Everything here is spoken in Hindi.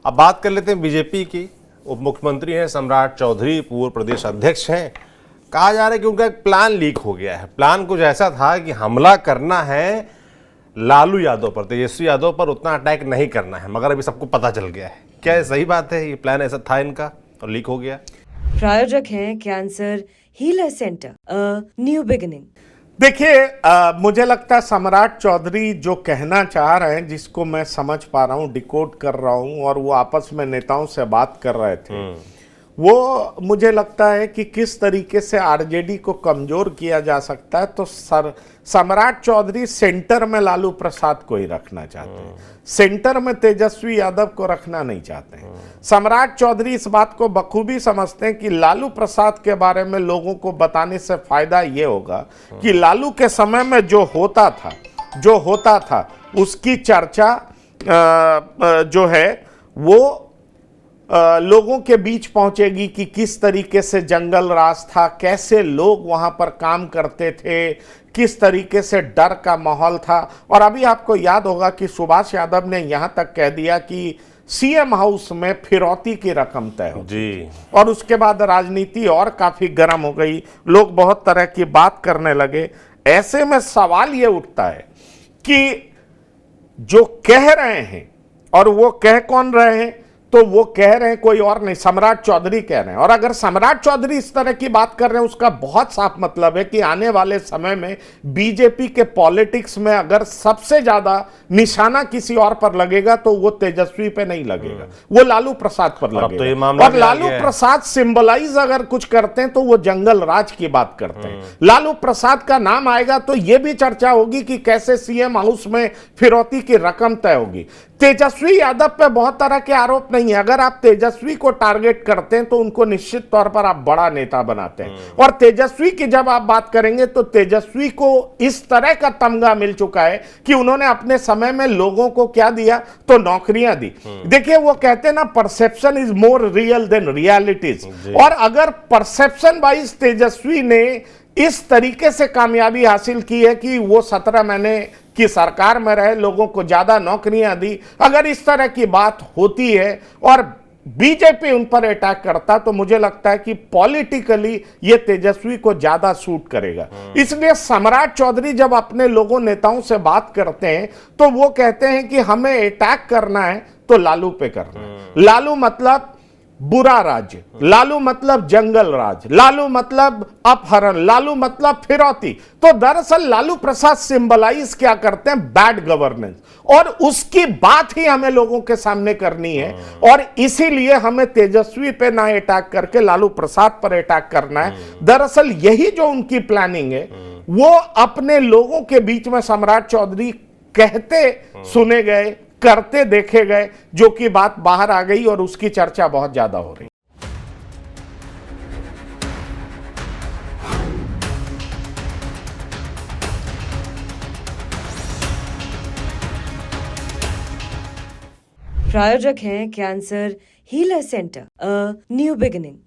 अब बात कर लेते हैं बीजेपी की। उप मुख्यमंत्री हैं सम्राट चौधरी, पूर्व प्रदेश अध्यक्ष हैं। कहा जा रहा है कि उनका एक प्लान लीक हो गया है। प्लान कुछ ऐसा था कि हमला करना है लालू यादव पर, तेजस्वी यादव पर उतना अटैक नहीं करना है, मगर अभी सबको पता चल गया है। क्या ये सही बात है? ये प्लान ऐसा था इनका और लीक हो गया? प्रायोजक हैं cancer healer centre, a new beginning. देखिए, मुझे लगता है सम्राट चौधरी जो कहना चाह रहे हैं, जिसको मैं समझ पा रहा हूँ, डिकोड कर रहा हूँ, और वो आपस में नेताओं से बात कर रहे थे, वो मुझे लगता है कि किस तरीके से आरजेडी को कमजोर किया जा सकता है। तो सम्राट चौधरी सेंटर में लालू प्रसाद को ही रखना चाहते हैं, सेंटर में तेजस्वी यादव को रखना नहीं चाहते हैं। सम्राट चौधरी इस बात को बखूबी समझते हैं कि लालू प्रसाद के बारे में लोगों को बताने से फायदा ये होगा कि लालू के समय में जो होता था उसकी चर्चा जो है वो लोगों के बीच पहुंचेगी कि किस तरीके से जंगल राज था, कैसे लोग वहां पर काम करते थे, किस तरीके से डर का माहौल था। और अभी आपको याद होगा कि सुभाष यादव ने यहां तक कह दिया कि सीएम हाउस में फिरौती की रकम तय हो जी, और उसके बाद राजनीति और काफी गर्म हो गई, लोग बहुत तरह की बात करने लगे। ऐसे में सवाल यह उठता है कि जो कह रहे हैं, और वो कह कौन रहे हैं, तो वो कह रहे हैं कोई और नहीं, सम्राट चौधरी कह रहे हैं। और अगर सम्राट चौधरी इस तरह की बात कर रहे हैं, उसका बहुत साफ मतलब है कि आने वाले समय में बीजेपी के पॉलिटिक्स में अगर सबसे ज्यादा निशाना किसी और पर लगेगा तो वो तेजस्वी पे नहीं लगेगा, वो लालू प्रसाद पर लगेगा। और लालू प्रसाद सिंबलाइज अगर कुछ करते हैं तो वो जंगल राज की बात करते हैं। लालू प्रसाद का नाम आएगा तो यह भी चर्चा होगी कि कैसे सीएम हाउस में फिरौती की रकम तय होगी। तेजस्वी यादव पे बहुत तरह के आरोप नहीं है। अगर आप तेजस्वी को टारगेट करते हैं तो उनको निश्चित तौर पर आप बड़ा नेता बनाते हैं। और तेजस्वी की जब आप बात करेंगे तो तेजस्वी को इस तरह का तमगा मिल चुका है कि उन्होंने अपने समय में लोगों को क्या दिया, तो नौकरियां दी। देखिए, वो कहते हैं ना, perception is more real than realities. और अगर परसेप्शन वाइज तेजस्वी ने इस तरीके से कामयाबी हासिल की है कि वो 17 महीने की सरकार में रहे, लोगों को ज्यादा नौकरियां दी, अगर इस तरह की बात होती है और बीजेपी उन पर अटैक करता, तो मुझे लगता है कि पॉलिटिकली ये तेजस्वी को ज्यादा सूट करेगा। इसलिए सम्राट चौधरी जब अपने लोगों नेताओं से बात करते हैं तो वो कहते हैं कि हमें अटैक करना है तो लालू पे करना है। लालू मतलब बुरा राज्य, लालू मतलब जंगल राज, लालू मतलब अपहरण, लालू मतलब फिरौती। तो दरअसल लालू प्रसाद सिंबलाइज क्या करते हैं? Bad governance. और उसकी बात ही हमें लोगों के सामने करनी है, और इसीलिए हमें तेजस्वी पे ना अटैक करके लालू प्रसाद पर अटैक करना है। दरअसल यही जो उनकी प्लानिंग है, वो अपने लोगों के बीच में सम्राट चौधरी कहते सुने गए, करते देखे गए, जो कि बात बाहर आ गई और उसकी चर्चा बहुत ज्यादा हो रही। प्रायोजक हैं cancer healer centre, a new beginning.